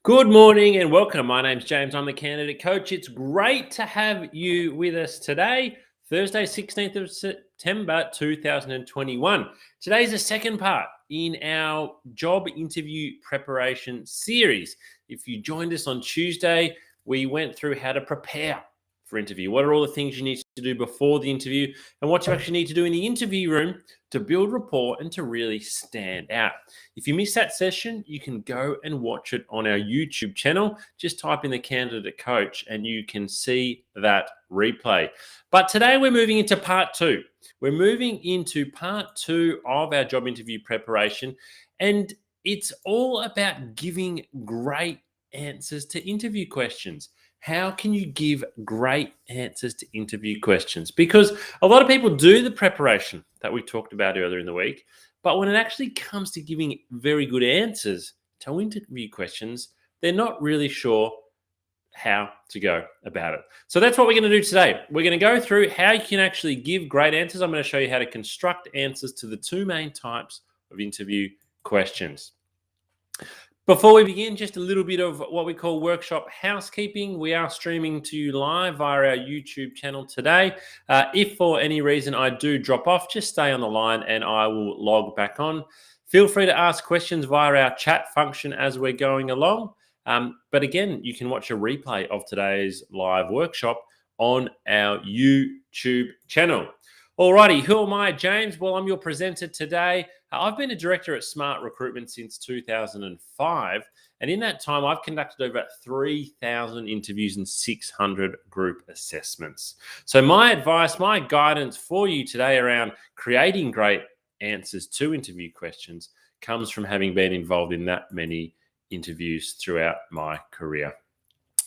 Good morning and welcome. My name's James. I'm the candidate coach. It's great to have you with us today, Thursday, 16th of September 2021. Today's the second part in our job interview preparation series. If you joined us on Tuesday, we went through how to prepare for interview. What are all the things you need to do before the interview and what you actually need to do in the interview room to build rapport and to really stand out. If you missed that session, you can go and watch it on our YouTube channel. Just type in the candidate coach and you can see that replay. But today we're moving into part two. We're moving into part two of our job interview preparation, and it's all about giving great answers to interview questions. How can you give great answers to interview questions? Because a lot of people do the preparation that we talked about earlier in the week, but when it actually comes to giving very good answers to interview questions, they're not really sure how to go about it. So that's what we're going to do today. We're going to go through how you can actually give great answers. I'm going to show you how to construct answers to the two main types of interview questions. Before we begin, just a little bit of what we call workshop housekeeping. We are streaming to you live via our YouTube channel today. If for any reason I do drop off, just stay on the line and I will log back on. Feel free to ask questions via our chat function as we're going along. But again, you can watch a replay of today's live workshop on our YouTube channel. Alrighty, who am I, James? Well, I'm your presenter today. I've been a director at Smart Recruitment since 2005. And in that time, I've conducted over 3,000 interviews and 600 group assessments. So my advice, my guidance for you today around creating great answers to interview questions comes from having been involved in that many interviews throughout my career.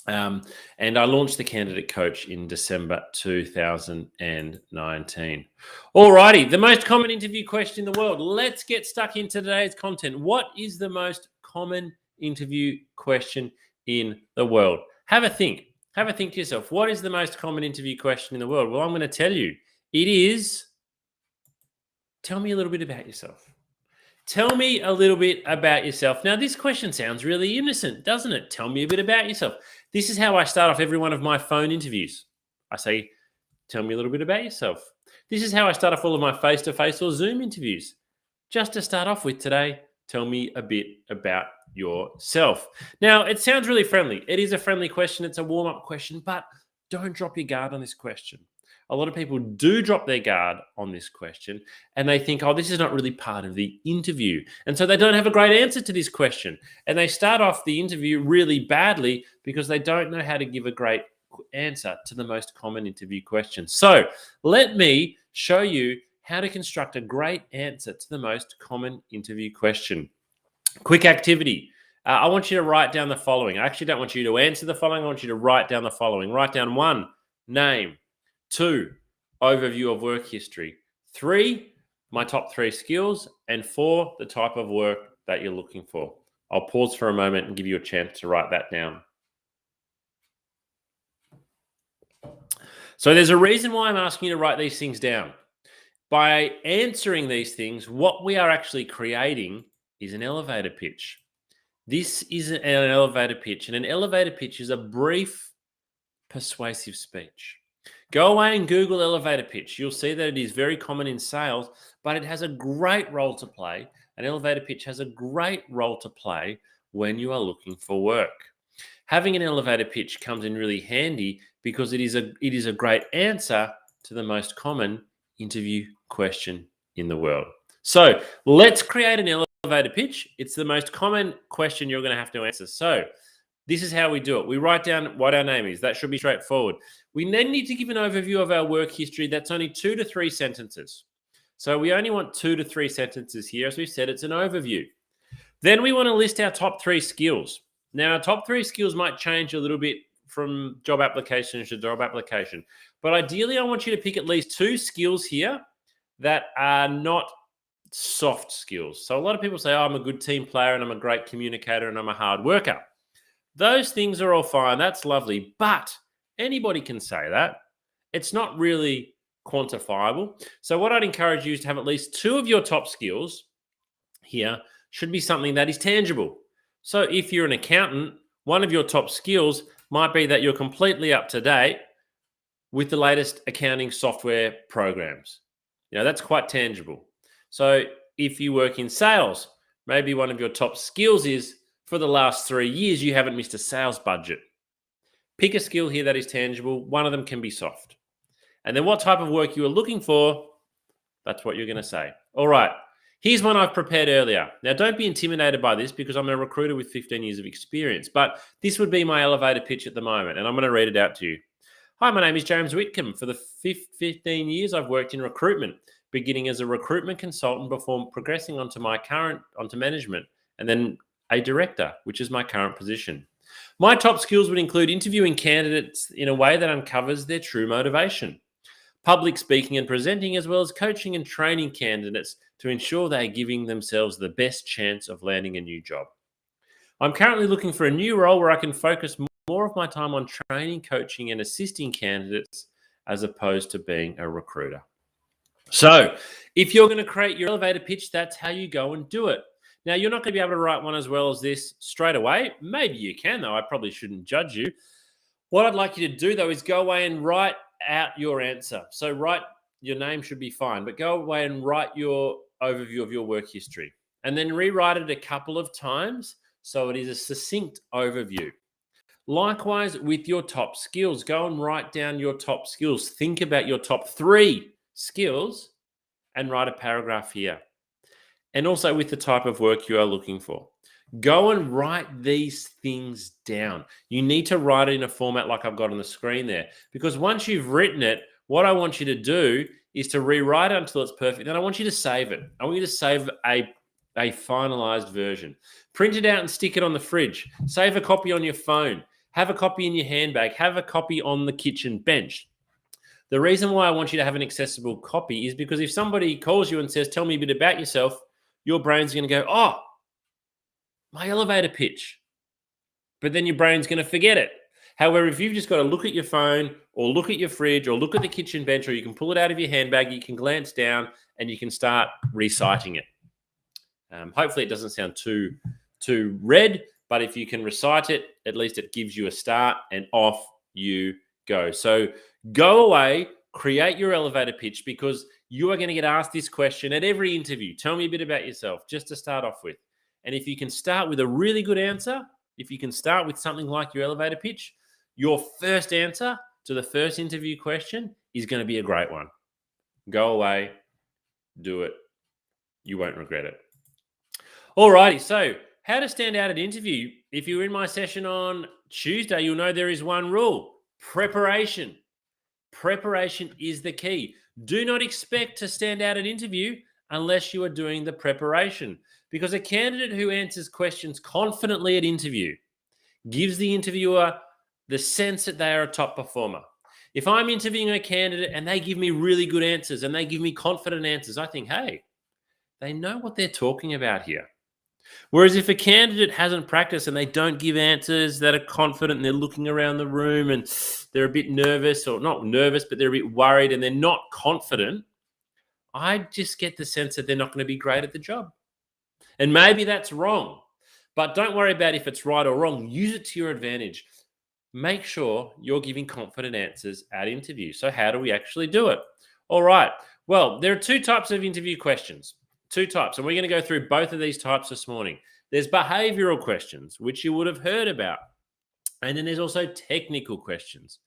And I launched the Candidate Coach in December 2019. Alrighty, the most common interview question in the world. Let's get stuck into today's content. What is the most common interview question in the world? Have a think. Have a think to yourself. What is the most common interview question in the world? Well, I'm going to tell you. It is, tell me a little bit about yourself. Tell me a little bit about yourself. Now, this question sounds really innocent, doesn't it? Tell me a bit about yourself. This is how I start off every one of my phone interviews. I say, tell me a little bit about yourself. This is how I start off all of my face-to-face or Zoom interviews. Just to start off with today, tell me a bit about yourself. Now, it sounds really friendly. It is a friendly question. It's a warm-up question, but don't drop your guard on this question. A lot of people do drop their guard on this question and they think, oh, this is not really part of the interview. And so they don't have a great answer to this question. And they start off the interview really badly because they don't know how to give a great answer to the most common interview question. So let me show you how to construct a great answer to the most common interview question. Quick activity. I want you to write down the following. I actually don't want you to answer the following. I want you to write down the following. Write down 1, name. 2, overview of work history. 3, my top 3 skills. And 4, the type of work that you're looking for. I'll pause for a moment and give you a chance to write that down. So there's a reason why I'm asking you to write these things down. By answering these things, what we are actually creating is an elevator pitch. This is an elevator pitch, and an elevator pitch is a brief, persuasive speech. Go away and Google elevator pitch. You'll see that it is very common in sales, but it has a great role to play. An elevator pitch has a great role to play when you are looking for work. Having an elevator pitch comes in really handy because it is a great answer to the most common interview question in the world. So let's create an elevator pitch. It's the most common question you're going to have to answer. So this is how we do it. We write down what our name is. That should be straightforward. We then need to give an overview of our work history. That's only 2 to 3 sentences. So we only want 2 to 3 sentences here. As we said, it's an overview. Then we want to list our top 3 skills. Now, our top 3 skills might change a little bit from job application to job application. But ideally, I want you to pick at least 2 skills here that are not soft skills. So a lot of people say, oh, I'm a good team player and I'm a great communicator and I'm a hard worker. Those things are all fine. That's lovely. But anybody can say that. It's not really quantifiable. So what I'd encourage you is to have at least 2 of your top skills here should be something that is tangible. So if you're an accountant, One of your top skills might be that you're completely up to date with the latest accounting software programs. That's quite tangible. So if you work in sales, maybe one of your top skills is for the last 3 years, you haven't missed a sales budget. Pick a skill here that is tangible. One of them can be soft. And then what type of work you are looking for, that's what you're going to say. All right. Here's one I've prepared earlier. Now, don't be intimidated by this because I'm a recruiter with 15 years of experience, but this would be my elevator pitch at the moment, and I'm going to read it out to you. Hi, my name is James Whitcomb. For the 15 years, I've worked in recruitment, beginning as a recruitment consultant before progressing onto management, and then a director, which is my current position. My top skills would include interviewing candidates in a way that uncovers their true motivation, public speaking and presenting, as well as coaching and training candidates to ensure they are giving themselves the best chance of landing a new job. I'm currently looking for a new role where I can focus more of my time on training, coaching, and assisting candidates as opposed to being a recruiter. So if you're going to create your elevator pitch, that's how you go and do it. Now, you're not going to be able to write one as well as this straight away. Maybe you can, though. I probably shouldn't judge you. What I'd like you to do, though, is go away and write out your answer. So write, your name should be fine, but go away and write your overview of your work history and then rewrite it a couple of times so it is a succinct overview. Likewise, with your top skills, go and write down your top skills. Think about your top 3 skills and write a paragraph here. And also with the type of work you are looking for. Go and write these things down. You need to write it in a format like I've got on the screen there, because once you've written it, what I want you to do is to rewrite it until it's perfect. And I want you to save it. I want you to save a finalized version. Print it out and stick it on the fridge. Save a copy on your phone. Have a copy in your handbag. Have a copy on the kitchen bench. The reason why I want you to have an accessible copy is because if somebody calls you and says, tell me a bit about yourself, your brain's going to go, oh, my elevator pitch. But then your brain's going to forget it. However, if you've just got to look at your phone or look at your fridge or look at the kitchen bench, or you can pull it out of your handbag, you can glance down and you can start reciting it. Hopefully it doesn't sound too red, but if you can recite it, at least it gives you a start and off you go. So go away, create your elevator pitch, because you are going to get asked this question at every interview. Tell me a bit about yourself, just to start off with. And if you can start with a really good answer, if you can start with something like your elevator pitch, your first answer to the first interview question is going to be a great one. Go away, do it. You won't regret it. Alrighty, so how to stand out at interview. If you're in my session on Tuesday, you'll know there is one rule: preparation. Preparation is the key. Do not expect to stand out at interview unless you are doing the preparation, because a candidate who answers questions confidently at interview gives the interviewer the sense that they are a top performer. If I'm interviewing a candidate and they give me really good answers and they give me confident answers, I think, hey, they know what they're talking about here. Whereas if a candidate hasn't practiced and they don't give answers that are confident and they're looking around the room and they're a bit nervous, or not nervous, but they're a bit worried and they're not confident, I just get the sense that they're not going to be great at the job. And maybe that's wrong, but don't worry about if it's right or wrong. Use it to your advantage. Make sure you're giving confident answers at interview. So how do we actually do it? All right. Well, there are 2 types of interview questions. 2 types, and we're going to go through both of these types this morning. There's behavioral questions, which you would have heard about. And then there's also technical questions.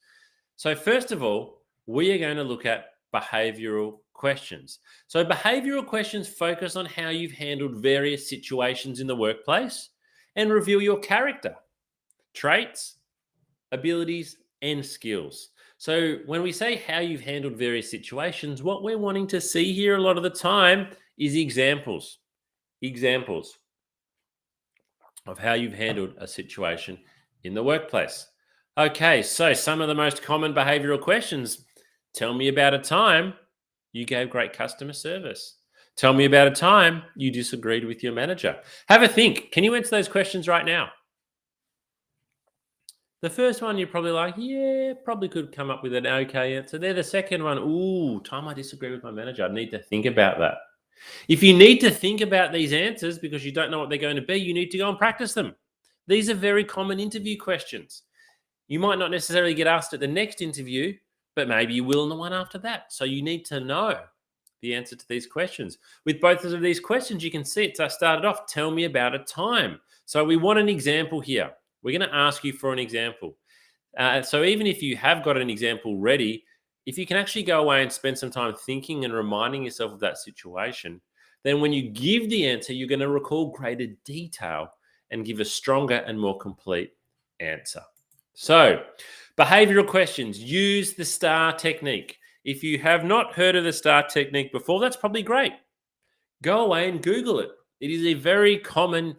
So first of all, we are going to look at behavioral questions. So behavioral questions focus on how you've handled various situations in the workplace and reveal your character, traits, abilities, and skills. So when we say how you've handled various situations, what we're wanting to see here a lot of the time is examples of how you've handled a situation in the workplace. Okay, so some of the most common behavioral questions. Tell me about a time you gave great customer service. Tell me about a time you disagreed with your manager. Have a think. Can you answer those questions right now? The first one, you're probably like, yeah, probably could come up with an okay answer there. The second one, ooh, time I disagree with my manager. I need to think about that. If you need to think about these answers because you don't know what they're going to be, you need to go and practice them. These are very common interview questions. You might not necessarily get asked at the next interview, but maybe you will in the one after that. So you need to know the answer to these questions. With both of these questions, you can see it. So I started off, tell me about a time. So we want an example here. We're going to ask you for an example. So even if you have got an example ready, if you can actually go away and spend some time thinking and reminding yourself of that situation, then when you give the answer, you're going to recall greater detail and give a stronger and more complete answer. So, behavioral questions, use the STAR technique. If you have not heard of the STAR technique before, that's probably great. Go away and Google it. It is a very common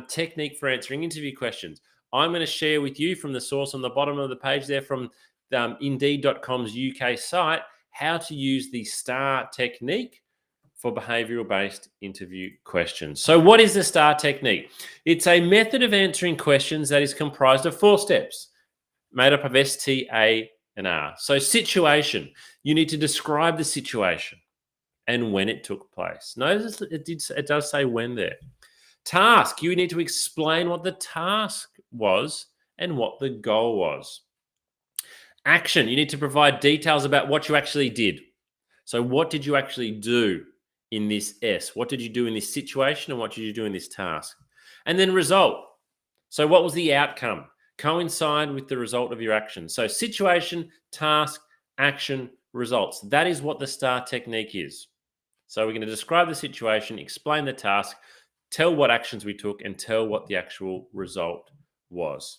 technique for answering interview questions. I'm going to share with you from the source on the bottom of the page there from Indeed.com's UK site how to use the STAR technique for behavioral-based interview questions. So what is the STAR technique? It's a method of answering questions that is comprised of 4 steps, made up of S, T, A, and R. So situation, you need to describe the situation and when it took place. Notice it does say when there. Task, you need to explain what the task was and what the goal was. Action, you need to provide details about what you actually did. So what did you actually do in this S? What did you do in this situation and what did you do in this task? And then result. So what was the outcome? Coincide with the result of your action. So situation, task, action, results. That is what the STAR technique is. So we're going to describe the situation, explain the task, tell what actions we took, and tell what the actual result was.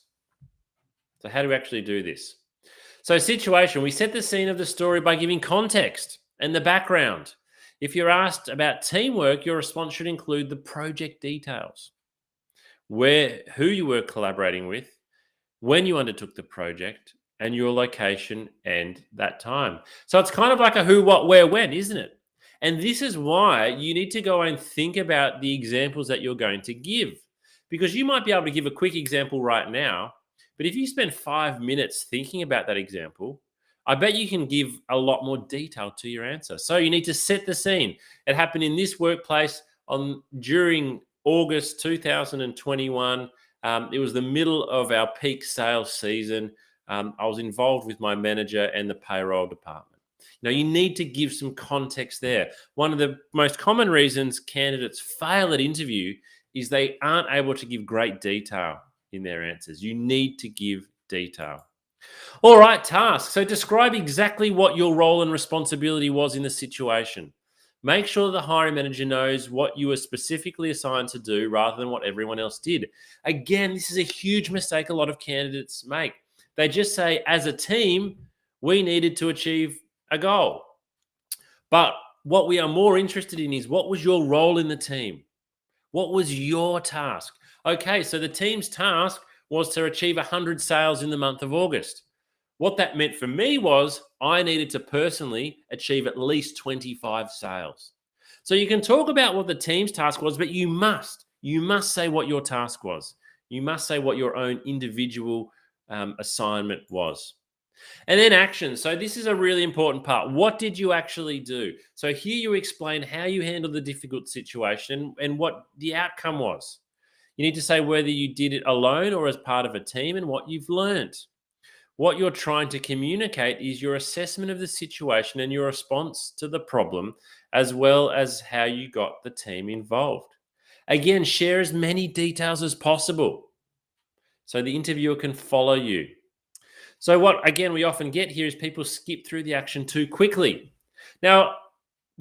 So how do we actually do this? So situation, we set the scene of the story by giving context and the background. If you're asked about teamwork, your response should include the project details, who you were collaborating with, when you undertook the project, and your location and that time. So it's kind of like a who, what, where, when, isn't it? And this is why you need to go and think about the examples that you're going to give, because you might be able to give a quick example right now, but if you spend 5 minutes thinking about that example, I bet you can give a lot more detail to your answer. So you need to set the scene. It happened in this workplace during August 2021. It was the middle of our peak sales season. I was involved with my manager and the payroll department. Now, you need to give some context there. One of the most common reasons candidates fail at interview is they aren't able to give great detail in their answers. You need to give detail. All right, task. So describe exactly what your role and responsibility was in the situation. Make sure the hiring manager knows what you were specifically assigned to do rather than what everyone else did. Again, this is a huge mistake a lot of candidates make. They just say, as a team, we needed to achieve a goal. But what we are more interested in is, what was your role in the team? What was your task? Okay, so the team's task was to achieve 100 sales in the month of August. What that meant for me was I needed to personally achieve at least 25 sales. So you can talk about what the team's task was, but you must say what your task was. You must say what your own individual assignment was. And then action. So this is a really important part. What did you actually do? So here you explain how you handled the difficult situation and what the outcome was. You need to say whether you did it alone or as part of a team and what you've learned. What you're trying to communicate is your assessment of the situation and your response to the problem, as well as how you got the team involved. Again, share as many details as possible so the interviewer can follow you. So what, again, we often get here is people skip through the action too quickly. Now,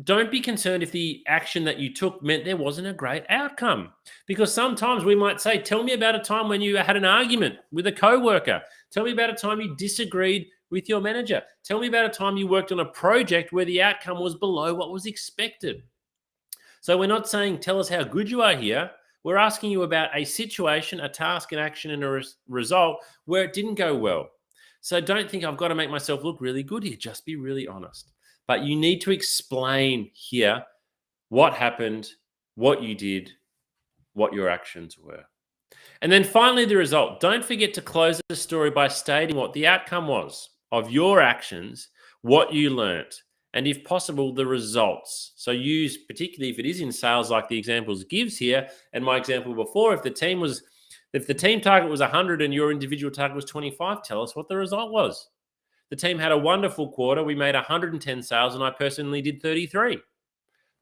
don't be concerned if the action that you took meant there wasn't a great outcome, because sometimes we might say, tell me about a time when you had an argument with a coworker. Tell me about a time you disagreed with your manager. Tell me about a time you worked on a project where the outcome was below what was expected. So we're not saying, tell us how good you are here. We're asking you about a situation, a task, an action, and a result where it didn't go well. So don't think I've got to make myself look really good here. Just be really honest. But you need to explain here what happened, what you did, what your actions were. And then finally, the result. Don't forget to close the story by stating what the outcome was of your actions, what you learnt, and if possible, the results. So use, particularly if it is in sales like the examples gives here, and my example before, if the team was If the team target was 100 and your individual target was 25, tell us what the result was. The team had a wonderful quarter. We made 110 sales and I personally did 33.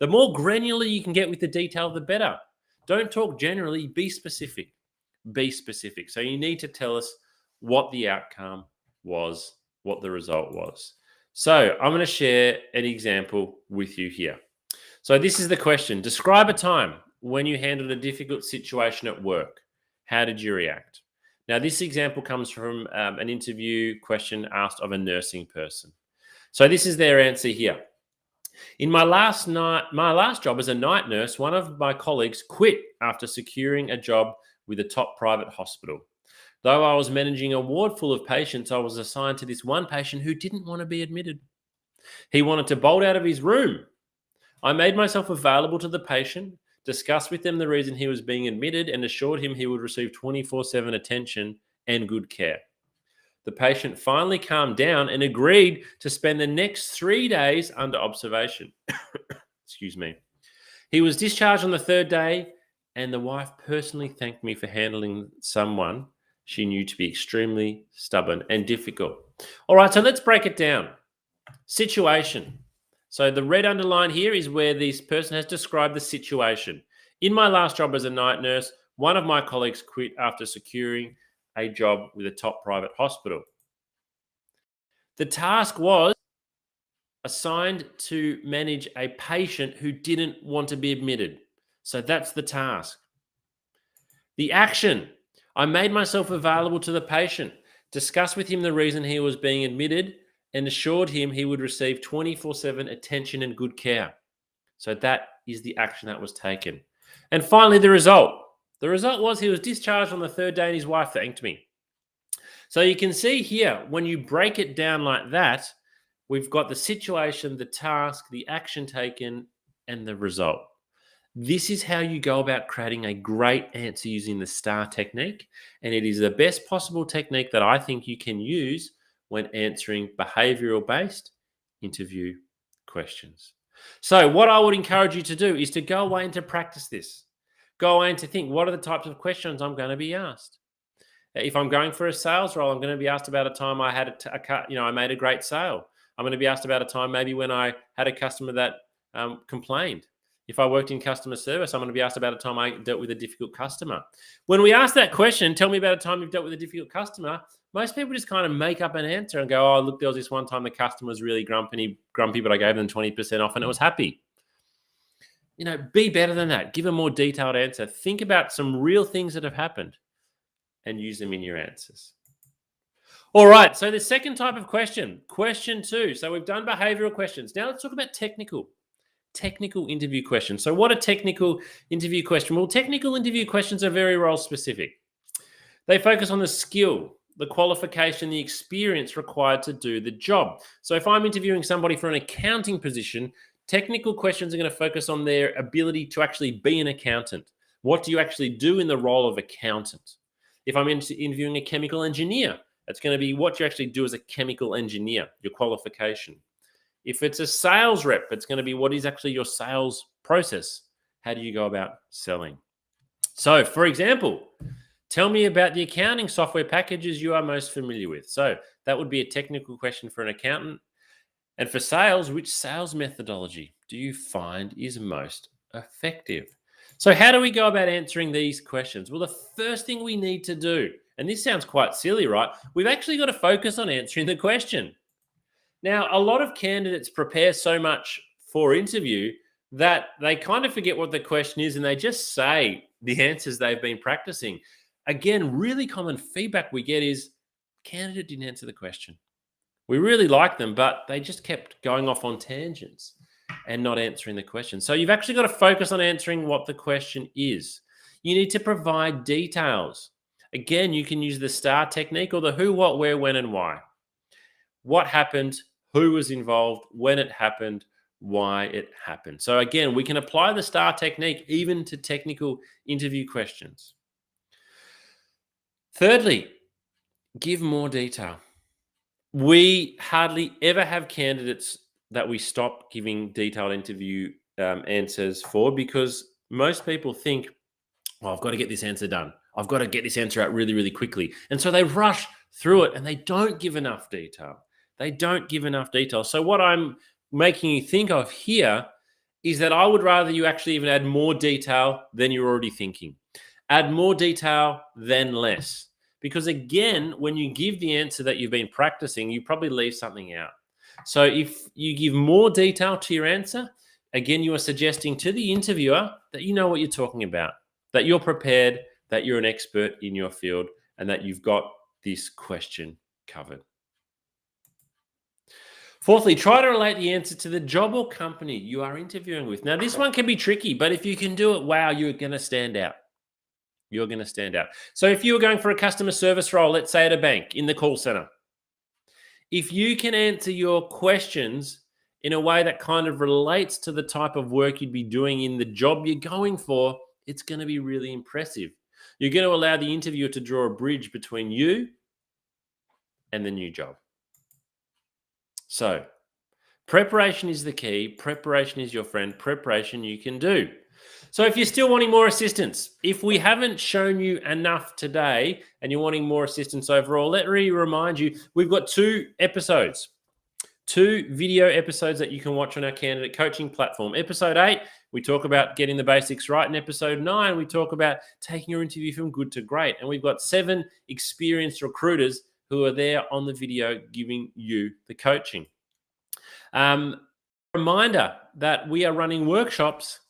The more granular you can get with the detail, the better. Don't talk generally, be specific. Be specific. So you need to tell us what the outcome was, what the result was. So I'm going to share an example with you here. So this is the question. Describe a time when you handled a difficult situation at work. How did you react? Now, this example comes from an interview question asked of a nursing person. So this is their answer here. In my last job as a night nurse, one of my colleagues quit after securing a job with a top private hospital. Though I was managing a ward full of patients, I was assigned to this one patient who didn't want to be admitted. He wanted to bolt out of his room. I made myself available to the patient, discussed with them the reason he was being admitted, and assured him he would receive 24/7 attention and good care. The patient finally calmed down and agreed to spend the next 3 days under observation. Excuse me. He was discharged on the third day, and the wife personally thanked me for handling someone she knew to be extremely stubborn and difficult. All right, so let's break it down. Situation. So the red underline here is where this person has described the situation. In my last job as a night nurse, one of my colleagues quit after securing a job with a top private hospital. The task was assigned to manage a patient who didn't want to be admitted. So that's the task. The action. I made myself available to the patient, discussed with him the reason he was being admitted, and assured him he would receive 24/7 attention and good care. So that is the action that was taken. And finally, the result. The result was he was discharged on the third day and his wife thanked me. So you can see here, when you break it down like that, we've got the situation, the task, the action taken, and the result. This is how you go about creating a great answer using the STAR technique. And it is the best possible technique that I think you can use when answering behavioral-based interview questions. So what I would encourage you to do is to go away and to practice this. Go away and to think, what are the types of questions I'm going to be asked? If I'm going for a sales role, I'm going to be asked about a time I had I made a great sale. I'm going to be asked about a time maybe when I had a customer that complained. If I worked in customer service, I'm going to be asked about a time I dealt with a difficult customer. When we ask that question, tell me about a time you've dealt with a difficult customer, most people just kind of make up an answer and go, oh, look, there was this one time the customer was really grumpy, but I gave them 20% off and it was happy. Be better than that. Give a more detailed answer. Think about some real things that have happened and use them in your answers. All right, so the second type of question 2. So we've done behavioral questions. Now let's talk about technical interview questions. So what a technical interview question? Well, technical interview questions are very role specific. They focus on the skill, the qualification, the experience required to do the job. So if I'm interviewing somebody for an accounting position, technical questions are going to focus on their ability to actually be an accountant. What do you actually do in the role of accountant? If I'm interviewing a chemical engineer, it's going to be what you actually do as a chemical engineer, your qualification. If it's a sales rep, it's going to be what is actually your sales process? How do you go about selling? So, for example, tell me about the accounting software packages you are most familiar with. So that would be a technical question for an accountant. And for sales, which sales methodology do you find is most effective? So how do we go about answering these questions? Well, the first thing we need to do, and this sounds quite silly, right? We've actually got to focus on answering the question. Now, a lot of candidates prepare so much for interview that they kind of forget what the question is and they just say the answers they've been practicing. Again, really common feedback we get is candidate didn't answer the question. We really like them, but they just kept going off on tangents and not answering the question. So you've actually got to focus on answering what the question is. You need to provide details. Again, you can use the STAR technique or the who, what, where, when, and why. What happened, who was involved, when it happened, why it happened. So again, we can apply the STAR technique even to technical interview questions. Thirdly, give more detail. We hardly ever have candidates that we stop giving detailed interview answers for because most people think, well, I've got to get this answer done. I've got to get this answer out really, really quickly. And so they rush through it and they don't give enough detail. They don't give enough detail. So what I'm making you think of here is that I would rather you actually even add more detail than you're already thinking. Add more detail than less. Because again, when you give the answer that you've been practicing, you probably leave something out. So if you give more detail to your answer, again, you are suggesting to the interviewer that you know what you're talking about, that you're prepared, that you're an expert in your field, and that you've got this question covered. Fourthly, try to relate the answer to the job or company you are interviewing with. Now, this one can be tricky, but if you can do it, wow, you're going to stand out. You're going to stand out. So if you were going for a customer service role, let's say at a bank in the call center, if you can answer your questions in a way that kind of relates to the type of work you'd be doing in the job you're going for, it's going to be really impressive. You're going to allow the interviewer to draw a bridge between you and the new job. So preparation is the key. Preparation is your friend. Preparation you can do. So if you're still wanting more assistance, if we haven't shown you enough today and you're wanting more assistance overall, let me remind you, we've got 2 episodes, 2 video episodes that you can watch on our candidate coaching platform. Episode 8, we talk about getting the basics right. In episode 9, we talk about taking your interview from good to great. And we've got 7 experienced recruiters who are there on the video giving you the coaching. Reminder that we are running workshops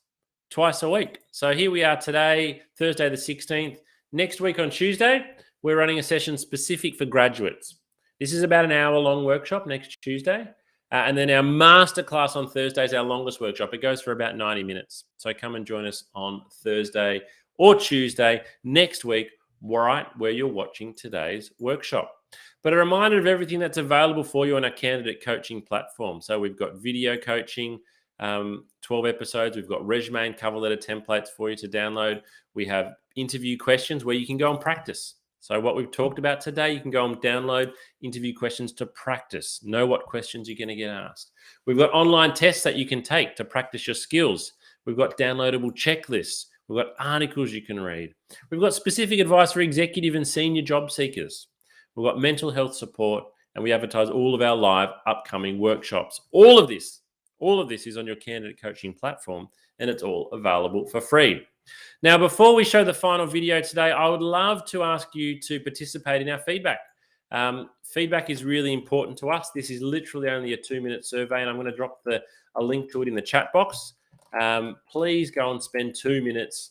twice a week. So here we are today, Thursday the 16th. Next week on Tuesday, we're running a session specific for graduates. This is about an hour-long workshop next Tuesday. And then our masterclass on Thursday is our longest workshop. It goes for about 90 minutes. So come and join us on Thursday or Tuesday next week, right where you're watching today's workshop. But a reminder of everything that's available for you on our candidate coaching platform. So we've got video coaching, 12 episodes. We've got resume and cover letter templates for you to download. We have interview questions where you can go and practice. So what we've talked about today, you can go and download interview questions to practice, know what questions you're going to get asked. We've got online tests that you can take to practice your skills. We've got downloadable checklists. We've got articles you can read. We've got specific advice for executive and senior job seekers. We've got mental health support, and we advertise all of our live upcoming workshops. All of this is on your candidate coaching platform, and it's all available for free. Now, before we show the final video today, I would love to ask you to participate in our feedback. Feedback is really important to us. This is literally only a 2-minute survey, and I'm going to drop a link to it in the chat box. Please go and spend 2 minutes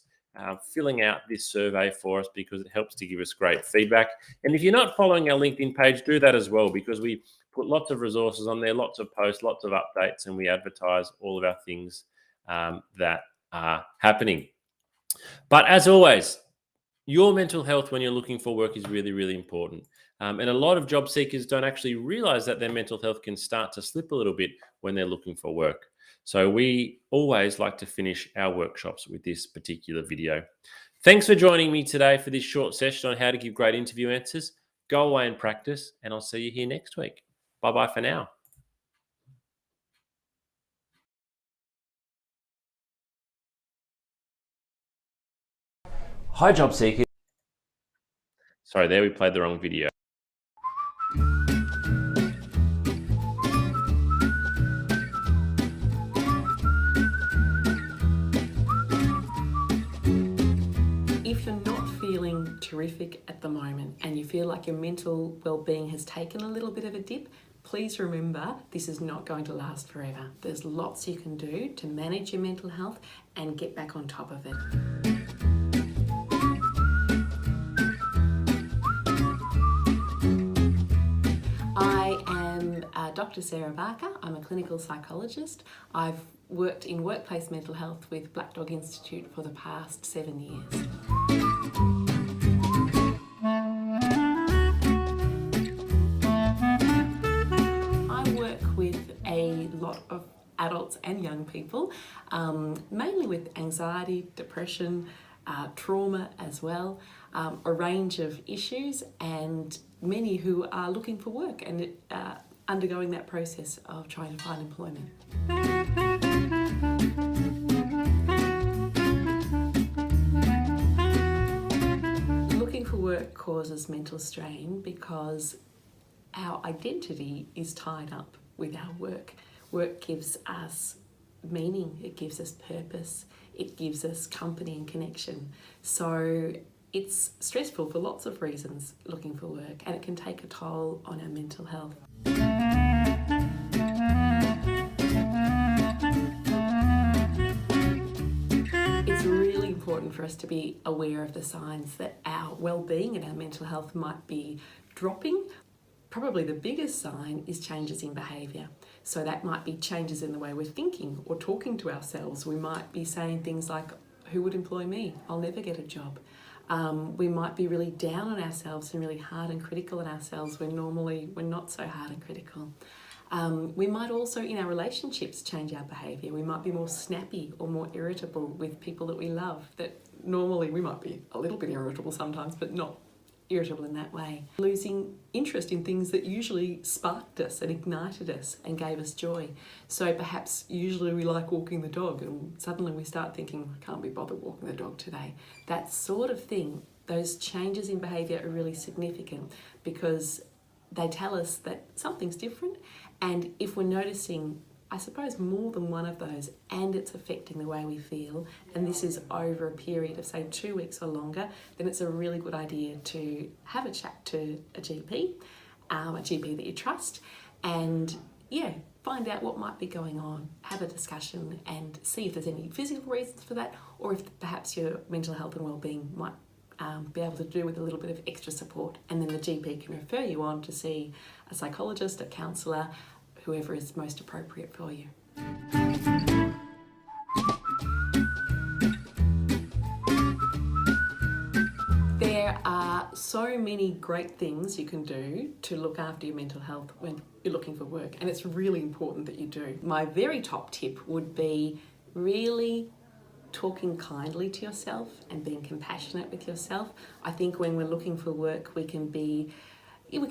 filling out this survey for us, because it helps to give us great feedback. And if you're not following our LinkedIn page, do that as well, because we put lots of resources on there, lots of posts, lots of updates, and we advertise all of our things that are happening. But as always, your mental health when you're looking for work is really, really important. And a lot of job seekers don't actually realize that their mental health can start to slip a little bit when they're looking for work. So we always like to finish our workshops with this particular video. Thanks for joining me today for this short session on how to give great interview answers. Go away and practice, and I'll see you here next week. Bye-bye for now. Hi, job seekers. Sorry, there we played the wrong video. If you're not feeling terrific at the moment and you feel like your mental well-being has taken a little bit of a dip, please remember this is not going to last forever. There's lots you can do to manage your mental health and get back on top of it. I am Dr. Sarah Barker. I'm a clinical psychologist. I've worked in workplace mental health with Black Dog Institute for the past 7 years. I work with a lot of adults and young people, mainly with anxiety, depression, trauma as well, a range of issues, and many who are looking for work and undergoing that process of trying to find employment. causes mental strain because our identity is tied up with our work. Work gives us meaning, it gives us purpose, it gives us company and connection. So it's stressful for lots of reasons looking for work, and it can take a toll on our mental health. It's really important for us to be aware of the signs that our well-being and our mental health might be dropping. Probably the biggest sign is changes in behaviour. So that might be changes in the way we're thinking or talking to ourselves. We might be saying things like, who would employ me? I'll never get a job. We might be really down on ourselves and really hard and critical on ourselves when normally we're not so hard and critical. We might also, in our relationships, change our behaviour. We might be more snappy or more irritable with people that we love, that normally we might be a little bit irritable sometimes, but not irritable in that way. Losing interest in things that usually sparked us and ignited us and gave us joy. So perhaps usually we like walking the dog and suddenly we start thinking, I can't be bothered walking the dog today. That sort of thing, those changes in behaviour are really significant because they tell us that something's different, and if we're noticing, I suppose, more than one of those and it's affecting the way we feel, and this is over a period of say 2 weeks or longer, then it's a really good idea to have a chat to a GP that you trust, and find out what might be going on, have a discussion and see if there's any physical reasons for that, or if perhaps your mental health and wellbeing might be able to do with a little bit of extra support, and then the GP can refer you on to see a psychologist, a counsellor, whoever is most appropriate for you. There are so many great things you can do to look after your mental health when you're looking for work, and it's really important that you do. My very top tip would be really talking kindly to yourself and being compassionate with yourself. I think when we're looking for work, we can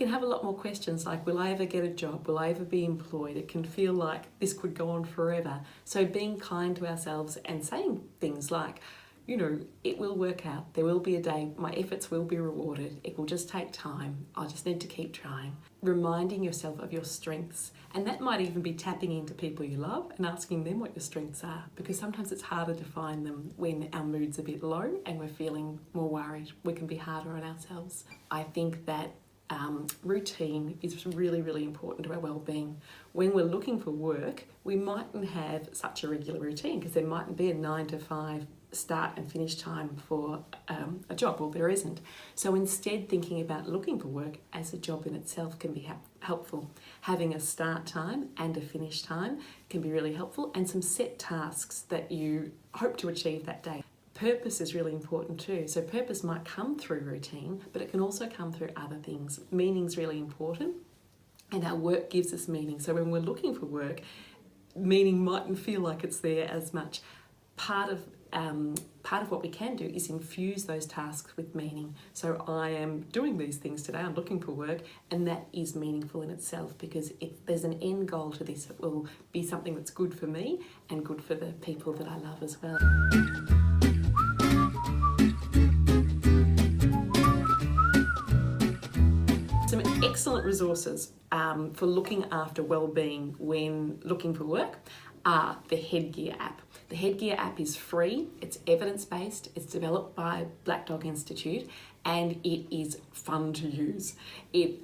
have a lot more questions like, will I ever get a job? Will I ever be employed? It can feel like this could go on forever. So being kind to ourselves and saying things like, it will work out. There will be a day, my efforts will be rewarded. It will just take time. I just need to keep trying. Reminding yourself of your strengths. And that might even be tapping into people you love and asking them what your strengths are, because sometimes it's harder to find them when our mood's a bit low and we're feeling more worried. We can be harder on ourselves. I think that routine is really, really important to our well-being. When we're looking for work, we mightn't have such a regular routine because there mightn't be a 9 to 5 start and finish time for a job. Well, there isn't. So instead, thinking about looking for work as a job in itself can be helpful. Having a start time and a finish time can be really helpful, and some set tasks that you hope to achieve that day. Purpose is really important too. So purpose might come through routine, but it can also come through other things. Meaning's really important, and our work gives us meaning. So when we're looking for work, meaning mightn't feel like it's there as much. Part of what we can do is infuse those tasks with meaning. So I am doing these things today, I'm looking for work, and that is meaningful in itself because there's an end goal to this. It will be something that's good for me and good for the people that I love as well. Some excellent resources for looking after well-being when looking for work are the Headgear app. The Headgear app is free, it's evidence-based, it's developed by Black Dog Institute, and it is fun to use. It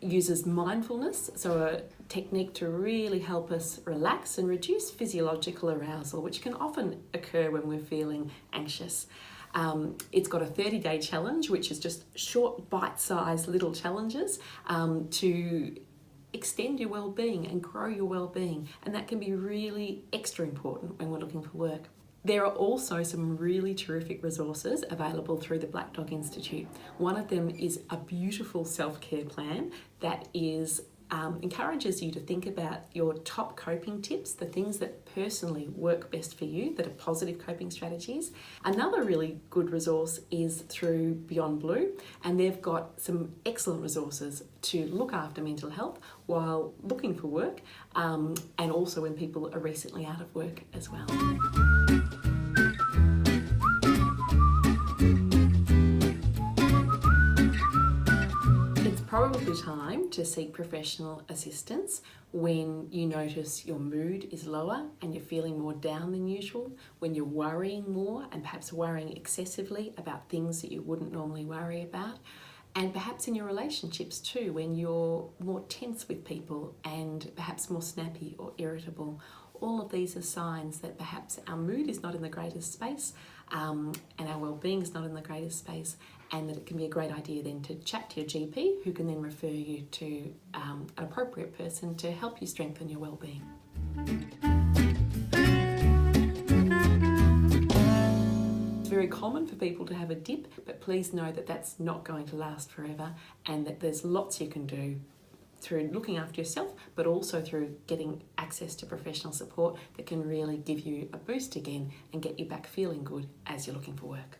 uses mindfulness, so a technique to really help us relax and reduce physiological arousal, which can often occur when we're feeling anxious. It's got a 30-day challenge, which is just short, bite-sized little challenges to extend your well-being and grow your well-being, and that can be really extra important when we're looking for work. There are also some really terrific resources available through the Black Dog Institute. One of them is a beautiful self-care plan that encourages you to think about your top coping tips, the things that personally work best for you, that are positive coping strategies. Another really good resource is through Beyond Blue, and they've got some excellent resources to look after mental health while looking for work, and also when people are recently out of work as well. probably time to seek professional assistance when you notice your mood is lower and you're feeling more down than usual, when you're worrying more and perhaps worrying excessively about things that you wouldn't normally worry about, and perhaps in your relationships too, when you're more tense with people and perhaps more snappy or irritable. All of these are signs that perhaps our mood is not in the greatest space and our well-being is not in the greatest space, and that it can be a great idea then to chat to your GP, who can then refer you to an appropriate person to help you strengthen your well-being. It's very common for people to have a dip, but please know that that's not going to last forever, and that there's lots you can do through looking after yourself, but also through getting access to professional support that can really give you a boost again and get you back feeling good as you're looking for work.